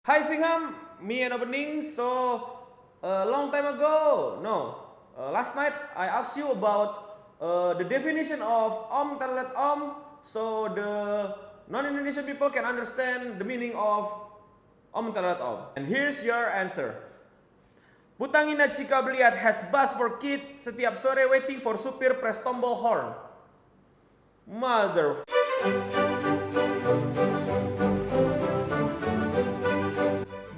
Hi Singham, me Eno Bening. So long time ago, last night I asked you about the definition of Om Telolet Om, so the non-Indonesian people can understand the meaning of Om Telolet Om. And here's your answer. Putangina Cika Beliat has bus for kid setiap sore waiting for supir press tombol horn. Mother.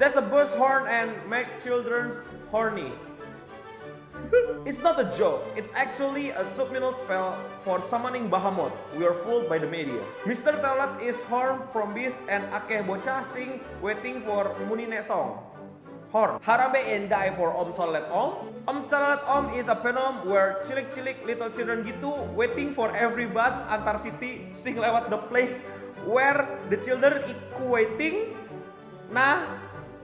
That's a bus horn and make children's horny. It's not a joke, it's actually a subliminal spell for summoning Bahamut. We are fooled by the media. Mr. Telolet is horn from bis and akeh bocah sing waiting for munine song. Horn. Harambe endai for Om Telolet Om. Om Telolet Om is a phenomenon where cilik-cilik little children gitu waiting for every bus antar city sing lewat the place where the children iku waiting. Nah,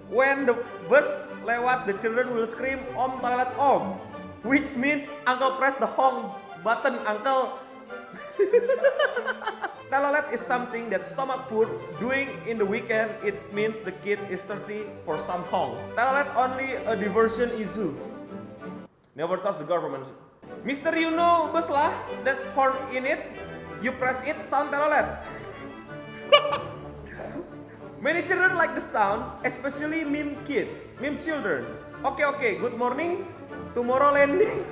when the bus lewat, the children will scream Om Telolet Om, which means uncle press the honk button, uncle. Telolet is something that stomach put doing in the weekend. It means the kid is thirsty for some honk. Telolet only a diversion issue. Never trust the government. Mister, you know bus lah, that's horn in it. You press it, sound Telolet. Many children like the sound, especially meme kids, meme children. Okay, good morning, tomorrow landing.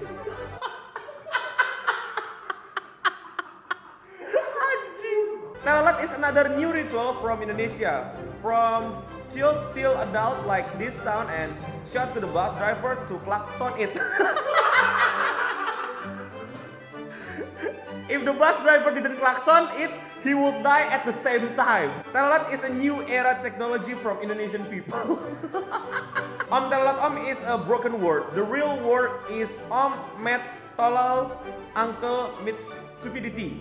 Telolet is another new ritual from Indonesia. From child till adult like this sound and shout to the bus driver to klakson it. If the bus driver didn't klakson it, he would die at the same time. Telolet is a new era technology from Indonesian people. Om Telolet Om is a broken word. The real word is Om met tolol uncle meets stupidity.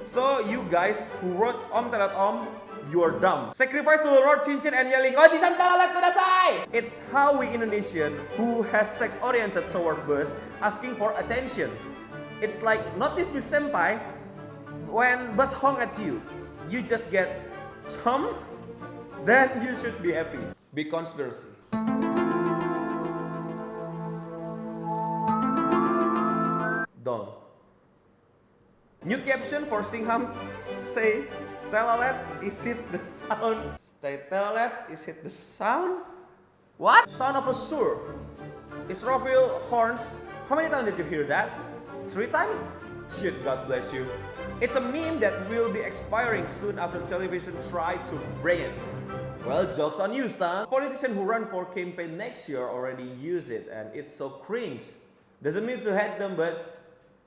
So you guys who wrote Om Telolet Om, you are dumb. Sacrifice to the Lord cincin and yelling Ojisan Telolet kudasai. It's how we Indonesian who has sex oriented toward bus asking for attention. It's like notice me senpai. When bus honk at you, you just get chum, then you should be happy. Big conspiracy. Don't. New caption for Singham say, Telolet, is it the sound? Stay Telolet, is it the sound? What? Sound of a sur. Is Rafael horns? How many times did you hear that? 3 times? Shit, God bless you. It's a meme that will be expiring soon after television try to bring it. Well, joke's on you, son. Politicians who run for campaign next year already use it and it's so cringe. Doesn't mean to hate them, but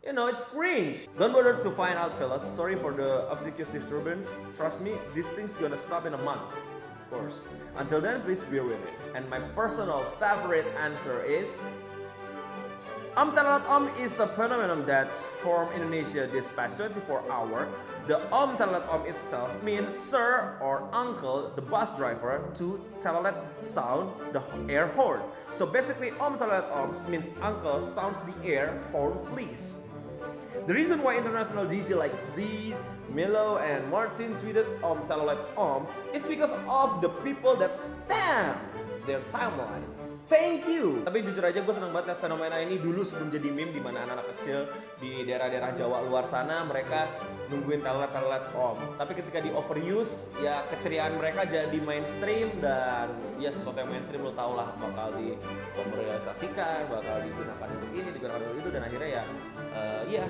you know, it's cringe. Don't bother to find out, fellas. Sorry for the obsequious disturbance. Trust me, this thing's gonna stop in a month. Of course. Until then, please bear with it. And my personal favorite answer is Om Telolet Om is a phenomenon that stormed Indonesia this past 24 hours. The Om Telolet Om itself means sir or uncle, the bus driver, to Telolet sound the air horn. So basically, Om Telolet Om means uncle sounds the air horn please. The reason why international DJ like Z, Melo, and Martin tweeted Om Telolet Om is because of the people that spam their timeline. Thank you. Tapi jujur aja gue seneng banget lihat fenomena ini dulu sebelum jadi meme, di mana anak-anak kecil di daerah-daerah Jawa luar sana mereka nungguin Telolet Om. Tapi ketika di overuse, ya keceriaan mereka jadi mainstream dan ya sesuatu yang mainstream lo tau lah bakal dikomersialisasikan, bakal digunakan untuk ini, digunakan untuk itu, dan akhirnya ya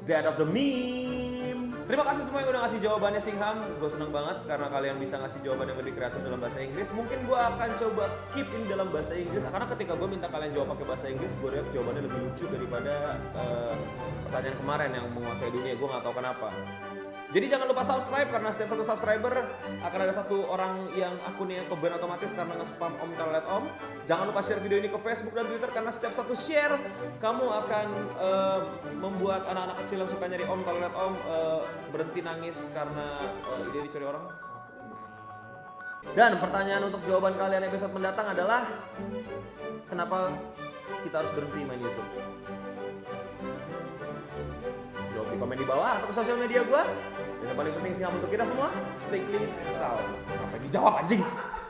dead of the meme. Terima kasih semua yang udah ngasih jawabannya Singham. Gue seneng banget karena kalian bisa ngasih jawaban yang lebih kreatif dalam bahasa Inggris. Mungkin gue akan coba keep ini dalam bahasa Inggris, karena ketika gue minta kalian jawab pakai bahasa Inggris, gue lihat jawabannya lebih lucu daripada pertanyaan kemarin yang menguasai dunia. Gue nggak tahu kenapa. Jadi jangan lupa subscribe, karena setiap satu subscriber akan ada satu orang yang akunnya ke ban otomatis karena nge-spam Om Telolet Om. Jangan lupa share video ini ke Facebook dan Twitter, karena setiap satu share kamu akan membuat anak-anak kecil yang suka nyari Om Telolet Om berhenti nangis karena ide dicuri orang. Dan pertanyaan untuk jawaban kalian episode mendatang adalah, kenapa kita harus berhenti main YouTube? Jawab di komen di bawah atau ke sosial media gue. Dan yang paling penting Singham untuk kita semua, stay clean and sound. Sampai Dijawab anjing.